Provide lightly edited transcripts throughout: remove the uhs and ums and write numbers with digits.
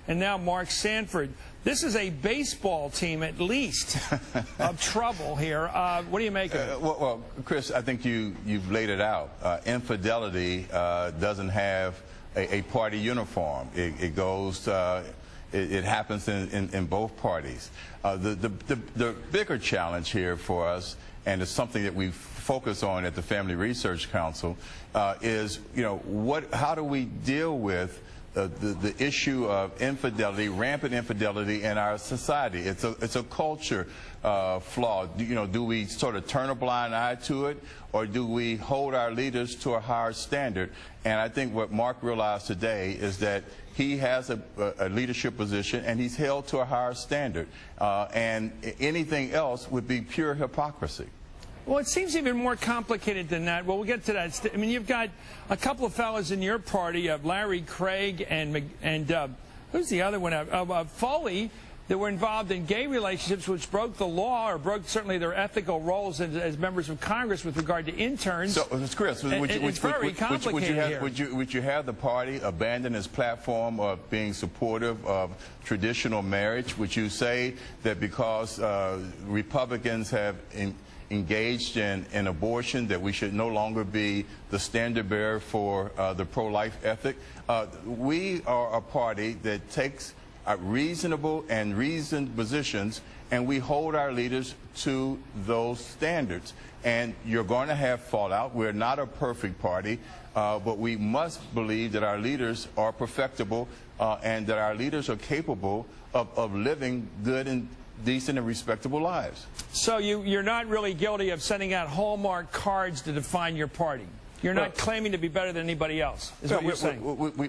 and now Mark Sanford. This is a baseball team, at least, of trouble here. What do you make of it? Well, Chris, I think you've laid it out. Infidelity doesn't have a party uniform. It goes. It happens in both parties. The bigger challenge here for us, and it's something that we focus on at the Family Research Council, is how do we deal with the issue of infidelity, rampant infidelity in our society? It's a culture flaw. Do we sort of turn a blind eye to it, or do we hold our leaders to a higher standard? And I think what Mark realized today is that he has a leadership position, and he's held to a higher standard. And anything else would be pure hypocrisy. Well, it seems even more complicated than that. Well, we'll get to that. I mean, you've got a couple of fellows in your party, Larry Craig and who's the other one? Foley, that were involved in gay relationships, which broke the law, or broke certainly their ethical roles as members of Congress with regard to interns. So, Chris, it's very complicated here. Would you have the party abandon its platform of being supportive of traditional marriage? Would you say that because Republicans have engaged in abortion, that we should no longer be the standard bearer for the pro-life ethic? We are a party that takes reasonable and reasoned positions, and we hold our leaders to those standards. And you're going to have fallout. We're not a perfect party, but we must believe that our leaders are perfectible and that our leaders are capable of living good and decent and respectable lives. So you're not really guilty of sending out Hallmark cards to define your party? You're not claiming to be better than anybody else, is what you're saying.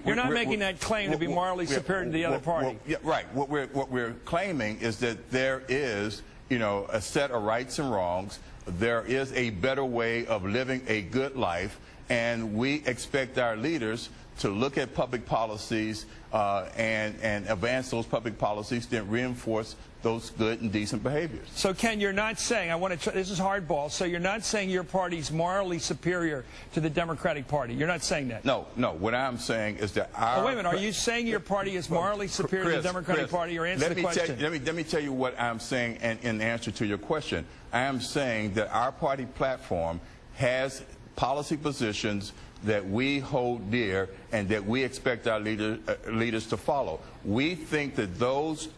You're not making that claim to be morally superior to the other party. Yeah, right. What we're claiming is that there is, a set of rights and wrongs. There is a better way of living a good life, and we expect our leaders to look at public policies and advance those public policies that reinforce those good and decent behaviors. So, Ken, you're not saying, this is hardball, so you're not saying your party's morally superior to the Democratic Party. You're not saying that. No. What I'm saying is that our... Oh, wait a minute. Are you saying your party is morally superior to the Democratic Party? Or answer the question. Let me tell you what I'm saying in answer to your question. I am saying that our party platform has policy positions that we hold dear and that we expect our leaders to follow. We think that those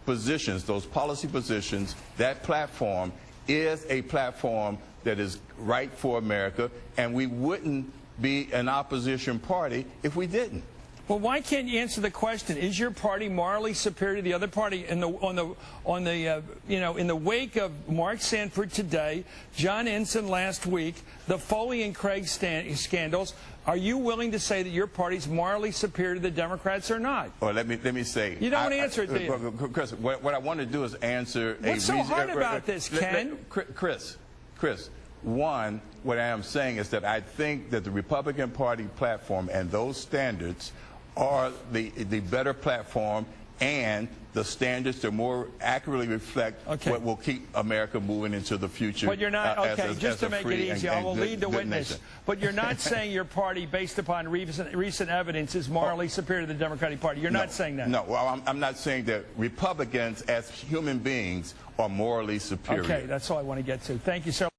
positions, those policy positions, that platform is a platform that is right for America, and we wouldn't be an opposition party if we didn't. Well, why can't you answer the question? Is your party morally superior to the other party? In the wake of Mark Sanford today, John Ensign last week, the Foley and Craig scandals, are you willing to say that your party's morally superior to the Democrats or not? Well, let me say. You don't answer it, do you? Chris, what I want to do is answer. What's so hard about this, Ken? Chris. One, what I am saying is that I think that the Republican Party platform and those standards are the better platform, and the standards that more accurately reflect what will keep America moving into the future. But you're not, just to make it easy, I will lead the witness. Nation. But you're not saying your party, based upon recent evidence, is morally superior to the Democratic Party. You're not saying that. No, well, I'm not saying that Republicans as human beings are morally superior. Okay, that's all I want to get to. Thank you, sir.